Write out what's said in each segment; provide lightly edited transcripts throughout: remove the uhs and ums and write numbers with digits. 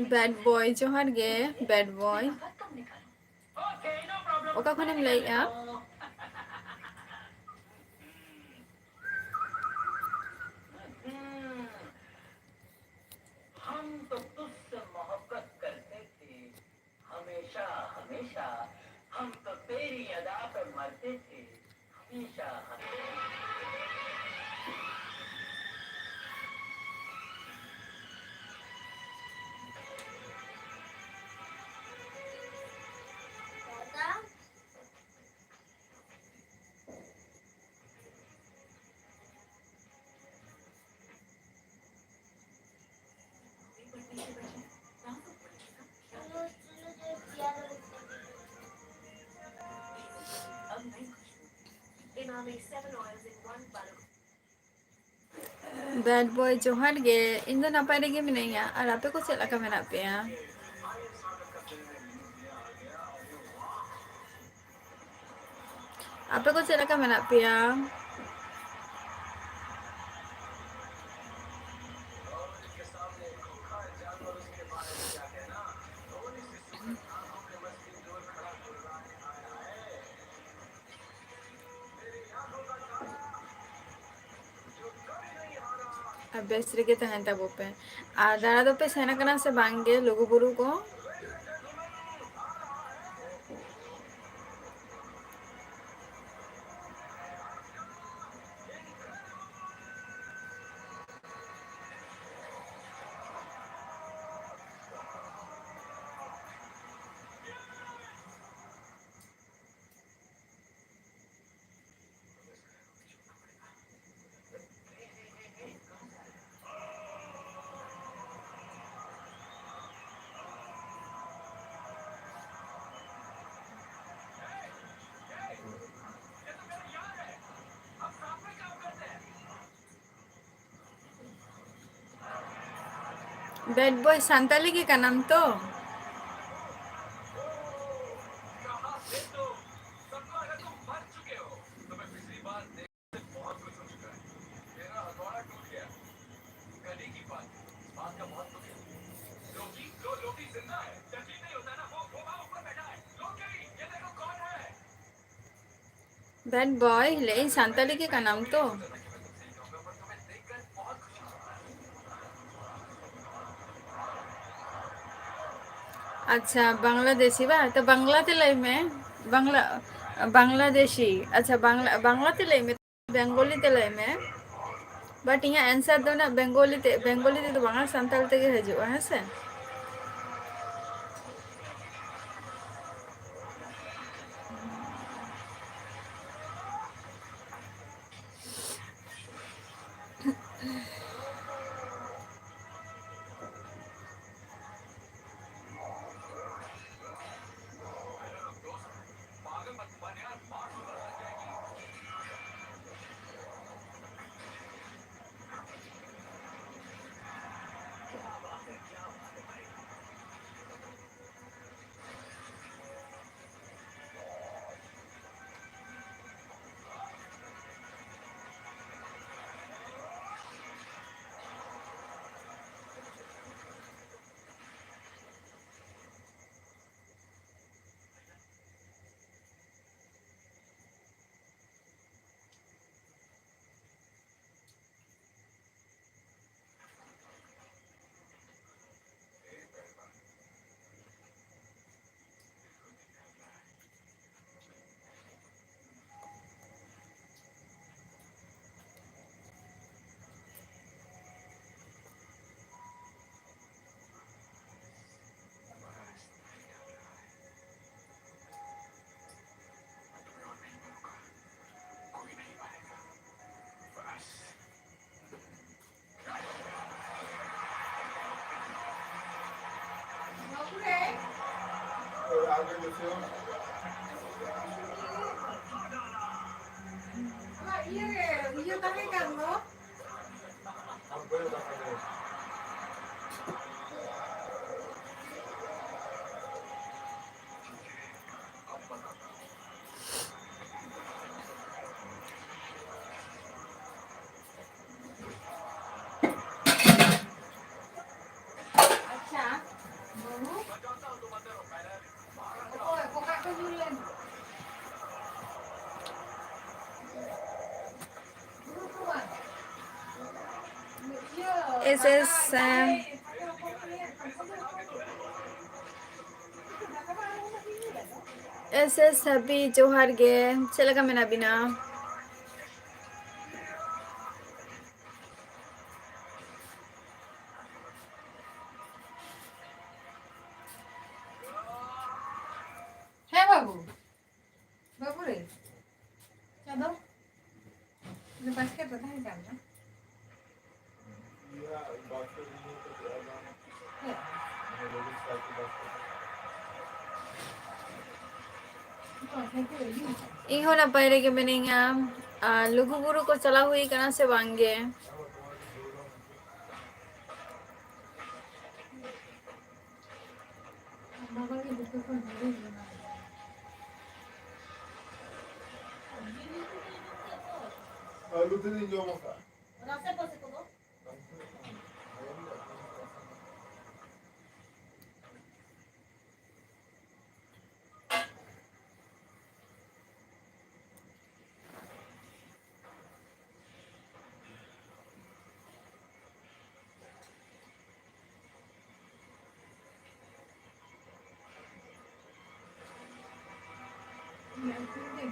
Bad boy जोहार गे bad boy ओका खनेम लइया हम तो तुझसे मोहब्बत करते थे हमेशा हमेशा हम तो तेरी अदा पे मरते थे हमेशा बैड बॉय जोहार गे इन दो नापाय रेगे मिनाइया और आपे को चेक लगा मेना पेया आपे को चेक लगा मेना पेया बेस रेगे तहन ताबो पे आ दादा दो पे सेना कना से बांगे लोगो बुरु को बैड बॉय सांताली के का नाम तो बैड बॉय ले सांताली के का नाम तो अच्छा बांग्लादेशी बा तो बांग्ला ते लई में बांग्ला बांग्लादेशी अच्छा बांग्ला बांग्ला ते लई में बेंगोली ते लई में बट यहाँ आंसर दो ना बेंगोली ते तो बांग्ला सांताल ते हजुआ है से SS SS happy Johar ge chela ka mena bina হ্যাঁ বাবু বাবু রে চলো বাস্কেট কোথায় যাও না ᱤᱧ ᱦᱚᱸ ᱱᱟᱯᱟᱭ ᱨᱮᱜᱮ ᱢᱤᱱᱟᱹᱧᱟ ᱟᱨ ᱞᱩᱜᱩᱵᱩᱨᱩ ᱠᱚ ᱪᱟᱞᱟᱣ ᱦᱩᱭ ᱠᱟᱱᱟ ᱥᱮ ᱵᱟᱝ ᱜᱮ বাবাকে দুটো করে ধরে Alu din yung maka.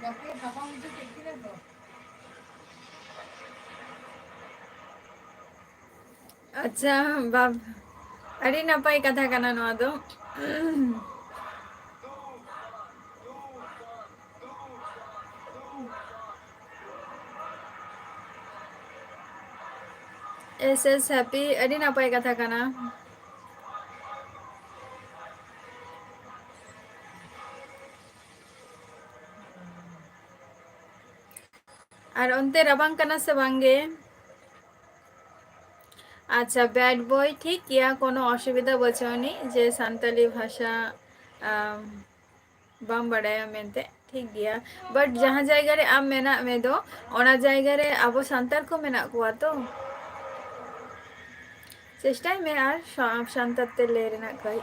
গাছে বাবা মুঝে দেখছিলে তো ᱟᱪᱪᱷᱟ ᱵᱟᱵ ᱟᱹᱰᱤ ᱱᱟᱯᱟᱭ ᱠᱟᱛᱷᱟ ᱠᱟᱱᱟ ᱱᱚᱣᱟ ᱫᱚ SS happy ᱟᱹᱰᱤ ᱱᱟᱯᱟᱭ ᱠᱟᱛᱷᱟ ᱠᱟᱱᱟ ᱟᱨ ᱚᱱᱛᱮ ᱨᱟᱵᱟᱝ ᱠᱟᱱᱟ ᱥᱮ ᱵᱟᱝ ᱜᱮ আচ্ছা ব্যাড বয় ঠিক গিয়া কোনো অসুবিধা বছনি যে সান্তালি ভাষা বাম বাড়ায়া মেনতে ঠিক গিয়া বাট যাহা জায়গা রে আম মেনা মে দো ওনা জায়গা রে আবো সান্তার কো মেনা কুয়া তো চেষ্টাই মে আর সান্তার তে লে রেনা কাই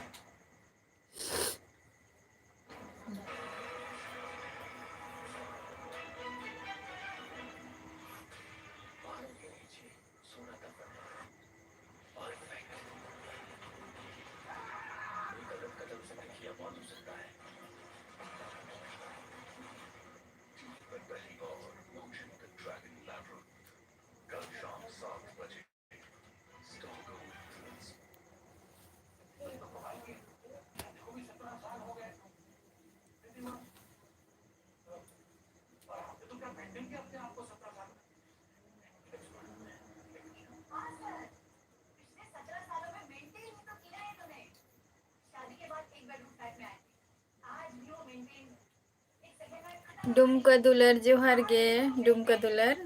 डुमका दुलर जोहार गे डुमका दुलर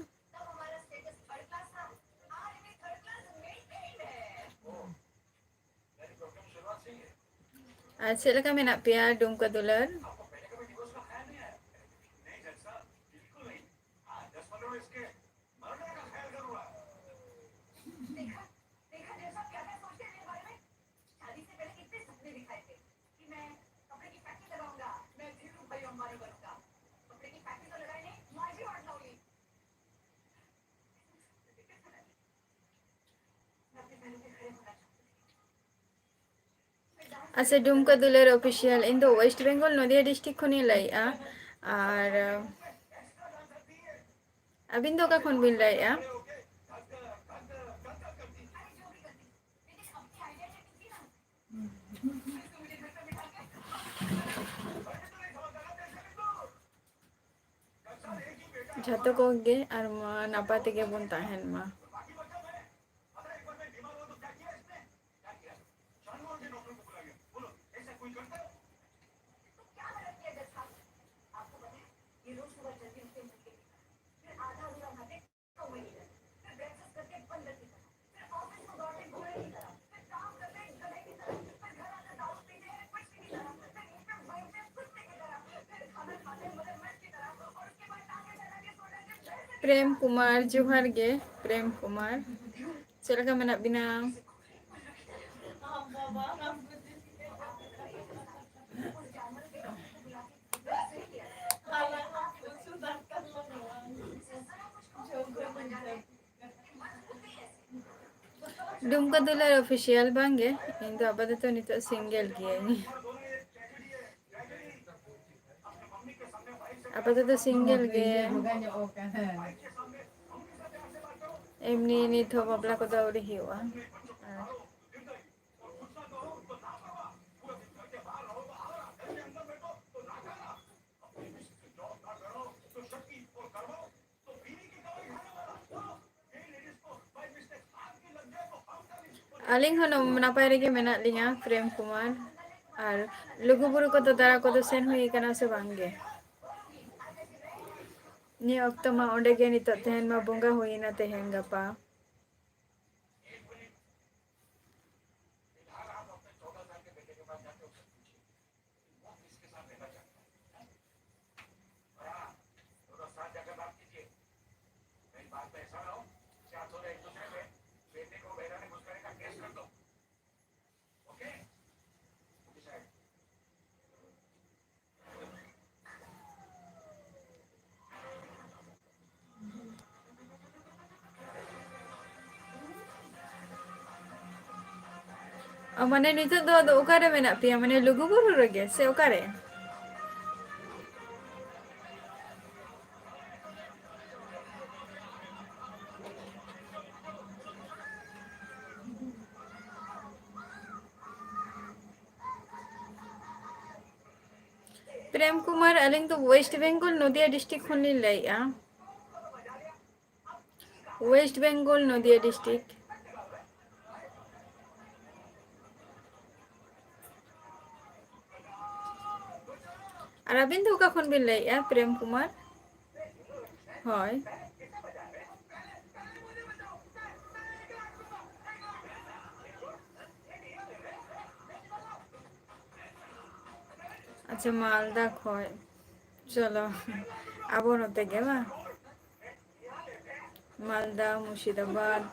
चेद लेका मेना पेया डुमका दुलर अच्छा डुमका दुलर ऑफिशियल इन दो वेस्ट बेंगल नदिया डिस्ट्रिक्ट खनि लाइआ और अबिन दो का खन बिन लाइआ झतो को गे और मा नापाते के बन ताहेन मा प्रेम कुमार जोहार गे प्रेम कुमार चेद लेका मेना बिना Dumka Dular official bangge. Into apatatho nito single giyaini. Apatatho single ge. Bukannya oke. Emni nito bapla ko daw uri hiwa. Aling hono napay rege menak linya Prem Kumar ar Luguburu ko to dara ko to sen hui kana se bangge. Ni okto ma onde ge nito tehen ma bonga huina tehen gapa. Mane nito do ukare menak pia mane Luguburu rege se ukare. Prem Kumar aling to West Bengal Nodia district khonli laiya. West Bengal Nodia district. আর আবিন তো কখন বিলাই প্রেম কুমার হয় আচ্ছা মালদা খয় চলো আবার হতে গেবা মালদা মুর্শিদাবাদ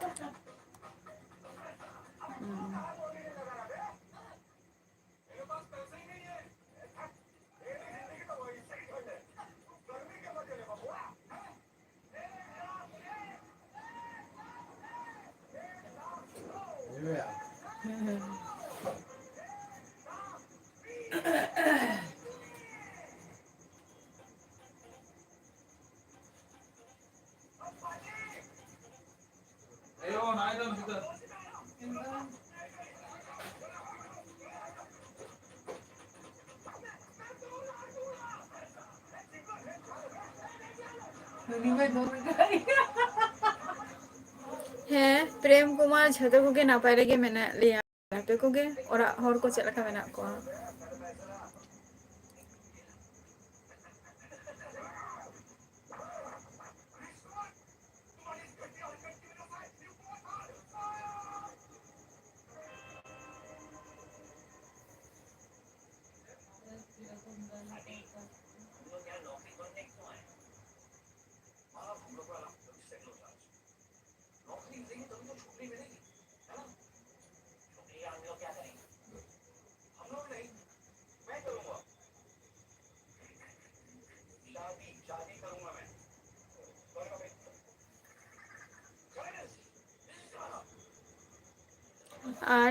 হ্যাঁ প্রেম কুমার ঝাতে কোগে নাপাই রেগে মেনা লিয়া ᱟᱯᱮ ᱠᱚᱜᱮ ᱚᱲᱟᱜ ᱦᱚᱲ ᱠᱚ ᱪᱮᱫ ᱞᱮᱠᱟ ᱢᱮᱱᱟᱜ ᱠᱚᱣᱟ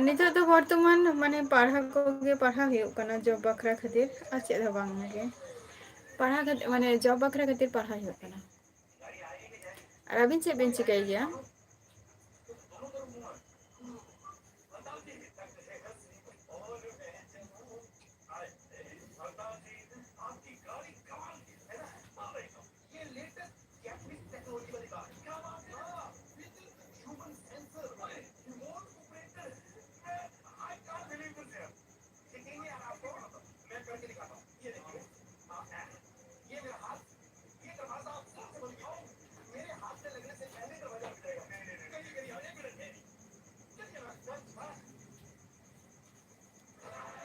नितो तो बर्तमान माने पढ़ा कोगे पढ़ा हुयुग कना जॉब बखरा खातिर आ चेद ह बांग गे पढ़ा खातिर माने जॉब बखरा खातिर पढ़ा हुयुग कना और अबिन चेद बिन चिकाई गया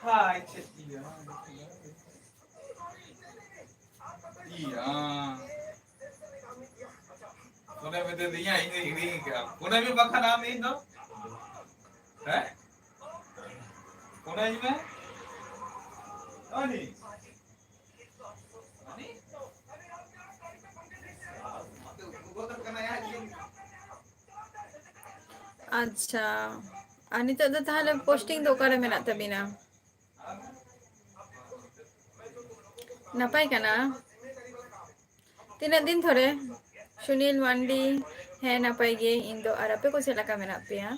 Hai, iya. Iya. Kuna medalinya ini क्या kuna भी बखा नाम है ना है kuna इसमें नहीं अच्छा আর নিতে তো তাহলে পোস্টিং তো ওকারে মেনাত তাবিনা নাপাই কানা ᱛᱤᱱᱟᱹᱜ ᱫᱤᱱ ᱫᱷᱚᱨᱮ ᱥᱩᱱᱤᱞ ᱢᱟᱱᱰᱤ ᱦᱮᱸ ᱱᱟᱯᱟᱭ ᱜᱮ ᱤᱧ ᱫᱚ ᱟᱨ ᱟᱯᱮ ᱠᱚ ᱪᱮᱫ ᱞᱮᱠᱟ ᱢᱮᱱᱟᱜ ᱯᱮᱭᱟ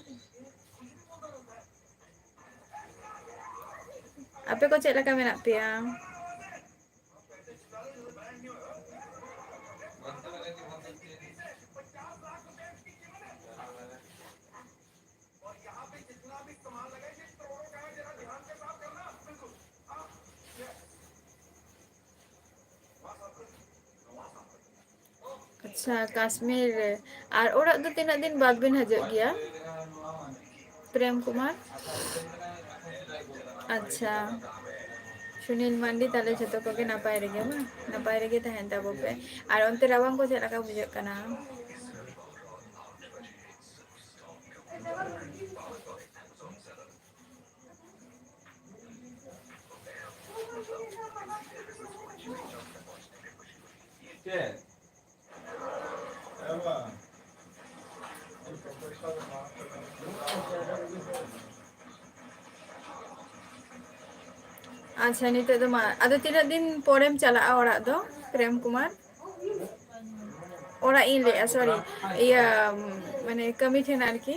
ᱟᱯᱮ ᱠᱚ ᱪᱮᱫ ᱞᱮᱠᱟ ᱢᱮᱱᱟᱜ ᱯᱮᱭᱟ अच्छा कश्मीर और ओड़ा दो तीन दिन बाद बिन हजूग गया प्रेम कुमार अच्छा सुनील मांडी ताले जतो को के नापाय रेगे बा नापाय रेगे तहन ताबो पे और ओनते रावण को चेला का बुझे कना अच्छा निते दो मा आदो तीना दिन पोरेम चला ओड़ा दो प्रेम कुमार ओड़ा इन ले सॉरी या माने कमी ठेन आरकी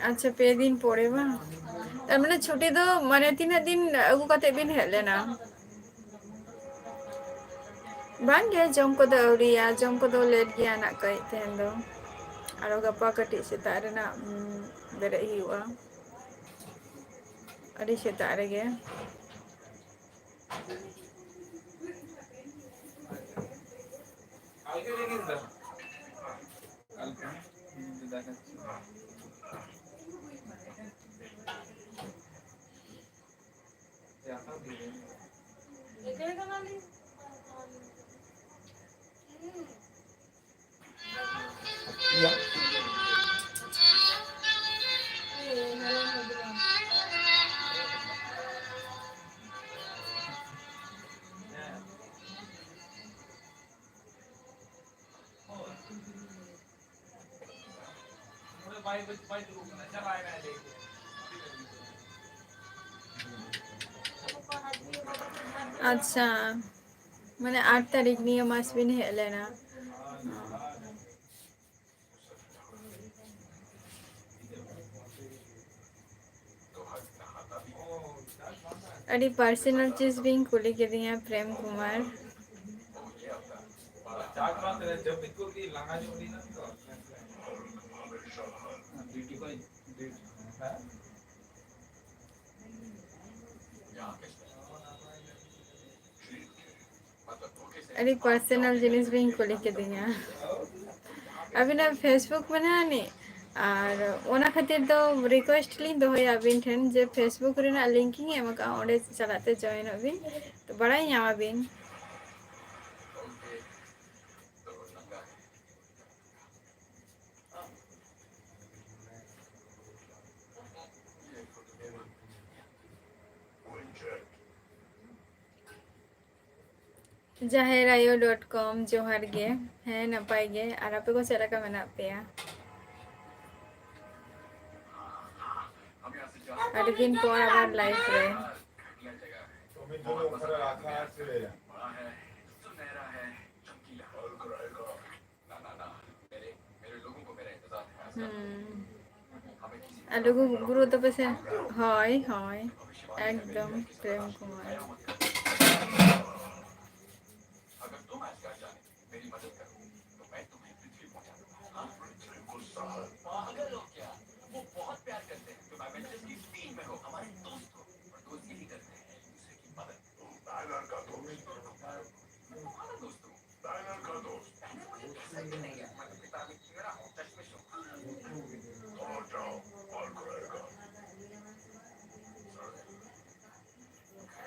अच्छा पे दिन पड़े बा तार माने छुट्टी दो माने तीना दिन अगु कते बिन हेज लेना बांग गे जम को दो औरिया जम को दो लेट गया ना कई तेन दो आरो गप्पा कटी सेता रेना बेरे हिवा अड़ी सेता रेगे কালকে দেখিস তো কালকে দেখাচ্ছি এখানে কানালি अच्छा माने 8 तारीख निया मास बिन हेज लेना अड़ी पर्सनल चीज भी कुली के दिया प्रेम कुमार चाट मात्र जब बिल्कुल की लंगा जो नहीं ना तो ड्यूटी को है अड़ी पर्सनल जिनिस भी कुली के दिया अभी ना फेसबुक में ना नी और ओना खातिर तो रिक्वेस्ट लिंग दोहया अबिन ठेन जे फेसबुक रेना लिंकिंग एम का ओंडे चलाते जॉइन अबिन तो बड़ाई ᱧᱟᱢ अबिन jaherayo.com जोहार गे है नपाय गे और आपे को चेला का मेना पेया अड़ी दिन पर आबार लाइफ रे अलगु गुरु तो पैसे हाय हाय एकदम प्रेम कुमार पागल हो क्या? वो बहुत प्यार करते हैं। तो एवेंजर्स की टीम में हो, हमारे दोस्त हो, और दोस्त यही करते हैं दूसरे की मदद। डायनर का दोस्त। तुम्हारा दोस्त हूँ। डायनर का दोस्त। डायनर मुझे पसंद नहीं है। मैं तो पिता की कीड़ा हूँ, चश्मिश हूँ। और जाओ, और करेगा।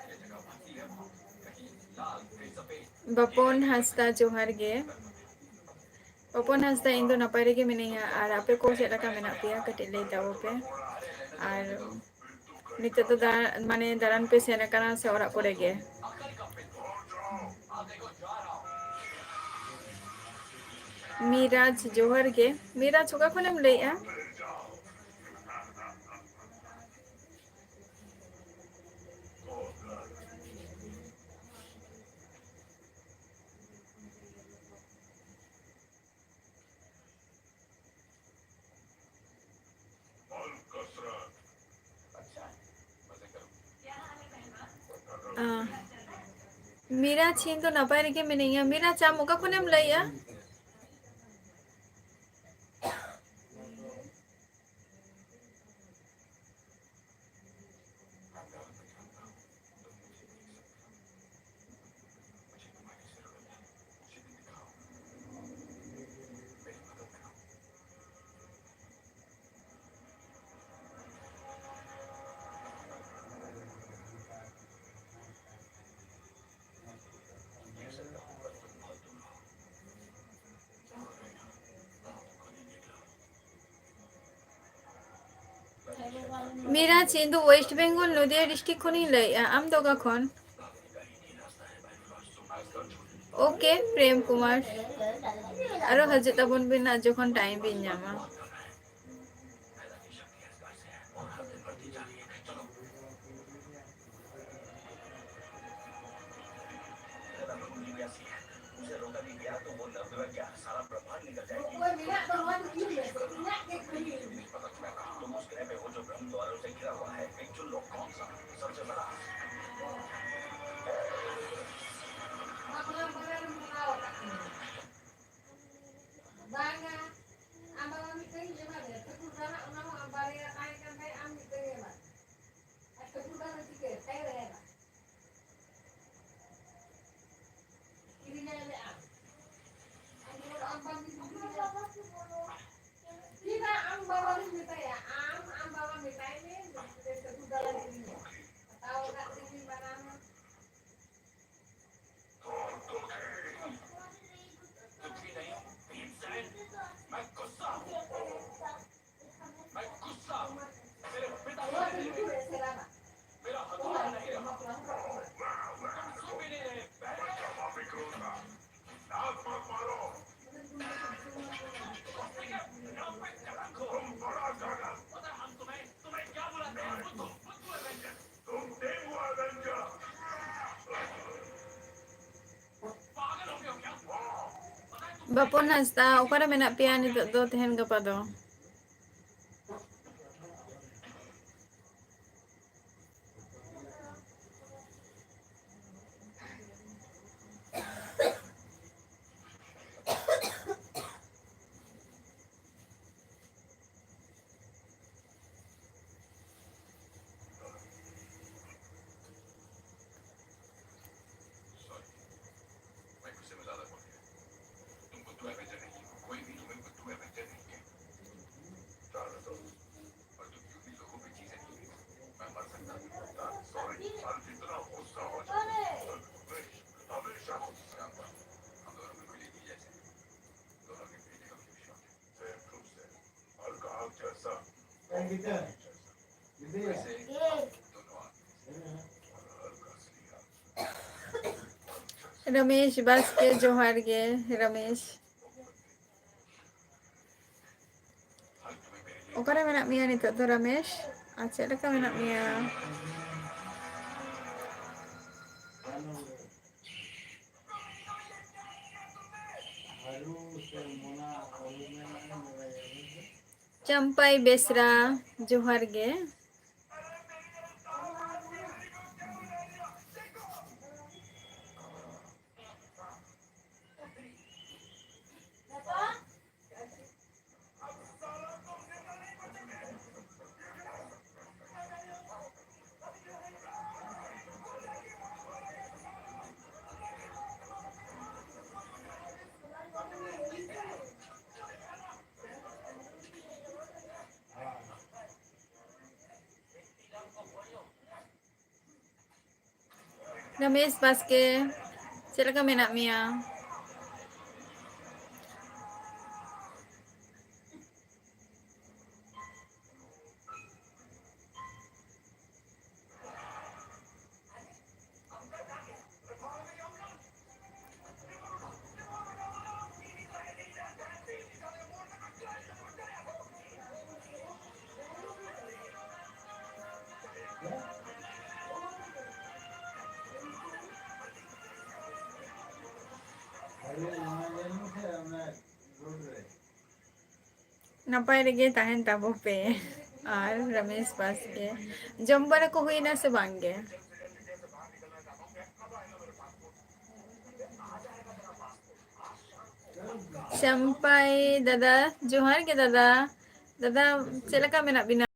ये जगह पतली है, कहीं लाल, कहीं सफेद। Bapon Hasta Johar ge. Bapon Hasta ᱤᱧ ᱫᱚ ᱱᱟᱯᱟᱭ ᱨᱮᱜᱮ ᱢᱤᱱᱟᱹᱧᱟ ᱟᱨ ᱟᱯᱮ ᱠᱚ ᱪᱮᱫ ᱞᱮᱠᱟ ᱢᱮᱱᱟᱜ ᱯᱮᱭᱟ ᱠᱟᱹᱴᱤᱡ ᱞᱟᱹᱭ ᱛᱟᱵᱚ ᱯᱮ ᱟᱨ ᱱᱤᱛᱚᱜ ᱫᱚ ᱢᱟᱱᱮ ᱫᱟᱬᱟᱱ ᱯᱮ ᱥᱮᱱ ᱟᱠᱟᱱᱟ ᱥᱮ ᱚᱲᱟᱜ ᱠᱚᱨᱮ ᱜᱮ? ᱢᱤᱨᱟᱡᱽ ᱡᱚᱦᱟᱨ ᱜᱮ ᱢᱤᱨᱟᱡᱽ ᱚᱠᱟ ᱠᱷᱚᱱᱮᱢ ᱞᱟᱹᱭᱮᱜᱼᱟ? ᱢᱤᱨᱟᱡᱽ ᱤᱧ ᱫᱚ ᱱᱟᱯᱟᱭ ᱨᱮᱜᱮ ᱢᱤᱱᱟᱹᱧᱟ᱾ ᱢᱤᱨᱟᱡᱽ ᱟᱢ ᱚᱠᱟ ᱠᱷᱚᱱᱮᱢ ᱞᱟᱹᱭᱮᱜᱼᱟ? ᱢᱤᱨᱟᱡᱽ ᱤᱧ ᱫᱚ ওয়েস্ট বেঙ্গল নদিয়া ডিস্ট্রিক্ট ᱠᱷᱚᱱᱤᱧ ᱞᱟᱹᱭᱮᱜᱼᱟ। ᱟᱢ ᱫᱚ ᱚᱠᱟ ᱠᱷᱚᱱ? ओके प्रेम कुमार आरो हजू तबन बिना जखन टाइम बिन जामा। उसे रोका नहीं गया तो वो नर्वस क्या सारा ब्रह्मांड निकल जाएगी। तुम उस ग्रह पे हो जो ब्रह्म द्वारों से घिरा हुआ है। एक चुन लो कौन सा सबसे बड़ा। Bapon Hasta okare menak peya nitoq do tehen gapa do? Ramesh बस के जोहार गे Ramesh okare menak meya nitoq do Ramesh ar ched leka menak meya? Champai Besra जोहार गे Ramesh Baske, chela ka menak mea? Napai rege tahen tabo pe. Ar Ramesh Baske. Jom bara ko hui na se bangge. Sampai dada, johar ke dada. Dada, chela ka menak bina?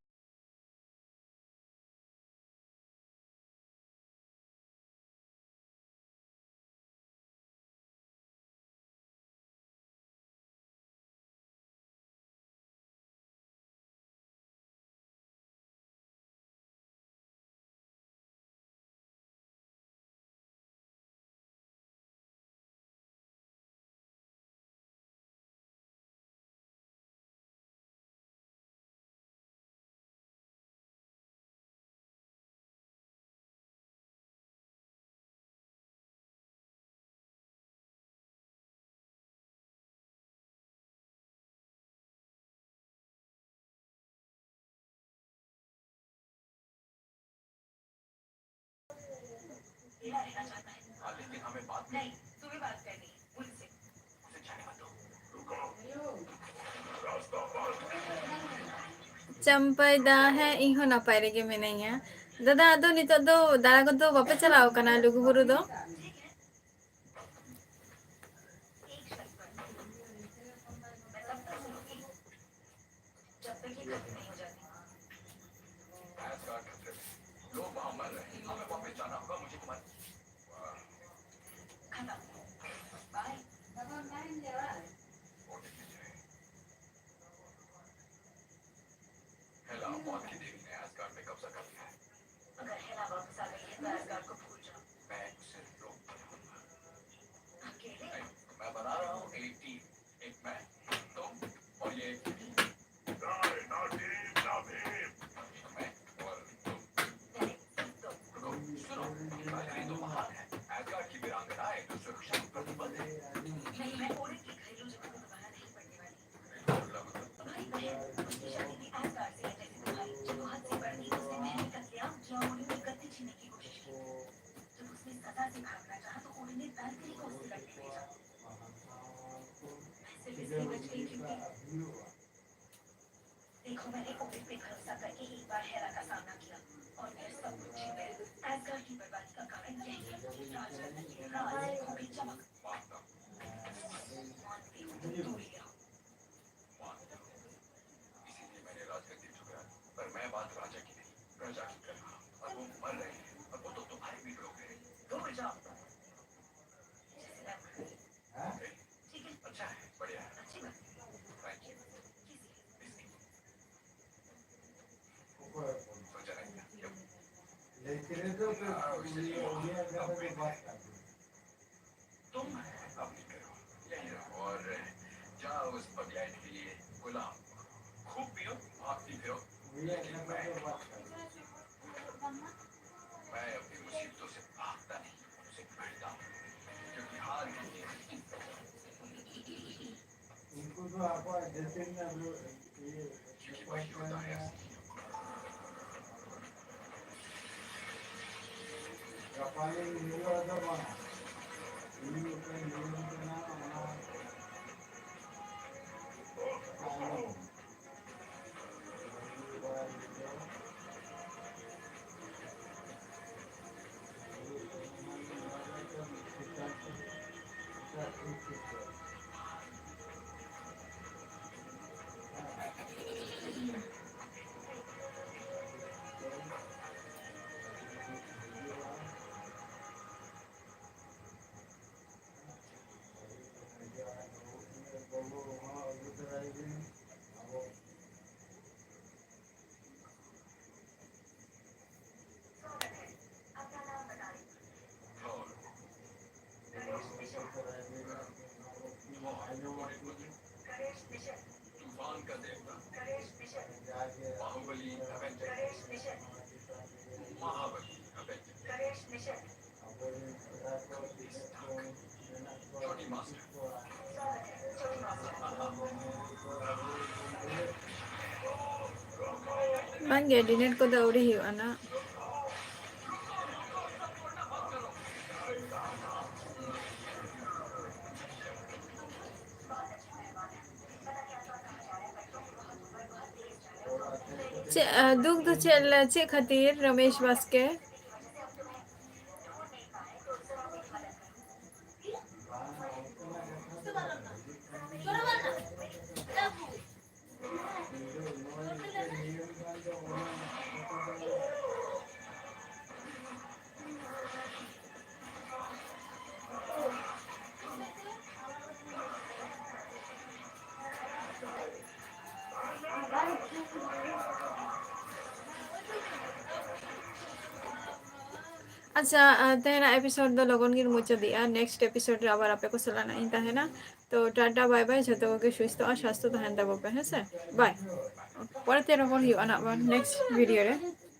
हाँ, लेकिन हमें बात नहीं, तुम्हें बात करनी है मुझसे। उसे जाने मत दो। रुको, रास्ता बंद। Sampai dah he inho napai rege menanya. Dada ado nitok do dara ko do bape chalao kana Luguburu do? एक शर्त पर, मैं तब तक सुनूंगी जब तक ये खत्म नहीं हो जाती। एस्गार्ड खतरे में, लोग वहाँ मर रहे हैं, हमें वापस जाना होगा, मुझे तुम्हारी खत्म। बाय। हेला मौत की देवी ने एस्गार्ड में कब्जा कर लिया है। अगर हेला वापस आ गई है तो एस्गार्ड को भूल जाओ। मैं उसे रोक पाऊंगा। अकेले? मैं बना रहा हूँ एक टीम, एक मैं, तुम और ये ना टीम ना भीम। मैं और तुम। नहीं, तुम। रुको, सुनो, पहले तो महान है। एस्गार्ड की वीरांगना एक दूसरे को शामिल प्रतिबंध है। नहीं, मैं ओडिन की घरेलू जगह को दोबारा नहीं पड़ने वाली। तुम्हारी बहन, उसकी शादी भी एस्गार्ड से है जैसे तुम्हारी। जब वो हद से बढ़ गई, उसने महल कत्लेआम किया, ओडिन की गद्दी छीनने की कोशिश की। जब उसने सजा से भागना चाहा तो ओडिन ने वैलेरी को उससे लड़ने भेजा। मैं सिर्फ इसलिए बच गई क्योंकि देखो, मैंने ओडिन पे भरोसा करके एक बार हेरा का सामना किया और फिर सब कुछ छिन गया। एस्गार्ड की बर्बादी का कारण यही है कि राजा ने राज को भी चमक मानती हूँ तो दूर ही रहो। इसीलिए मैंने राजगद्दी ठुकराई, पर मैं बात राजा की नहीं, प्रजा की कर रहा हूँ। और वो मर रहे हैं, और वो तो तुम्हारे भी लोग हैं। दूर जाओ। जैसे मैं मर गई। ठीक है, अच्छा है, बढ़िया है, अच्छी बात है। Thank you. किसी सोचा नहीं था, क्यों? तुम अपनी करो, यही रहो और जाओ उस पगलैट के लिए गुलाम। खूब पियो, भागती फिरो, लेकिन मैं अपनी मुसीबतों से भागता नहीं, उनसे भिड़ता हूँ, क्योंकि हार ही क्योंकि वही होता है असली। bangge dinner ko daw uri hiyo ana. दुख तो चे खातिर रमेश बास्के अच्छा तहना एपिसोड दो लोगन की मुझे दिया नेक्स्ट एपिसोड रे आबार आपे को सलाना इन तहना तो टाटा बाय बाय जतो के सुस्थ और स्वास्थ्य तहन तब पे है से बाय पड़ते रहो ही अना नेक्स्ट वीडियो रे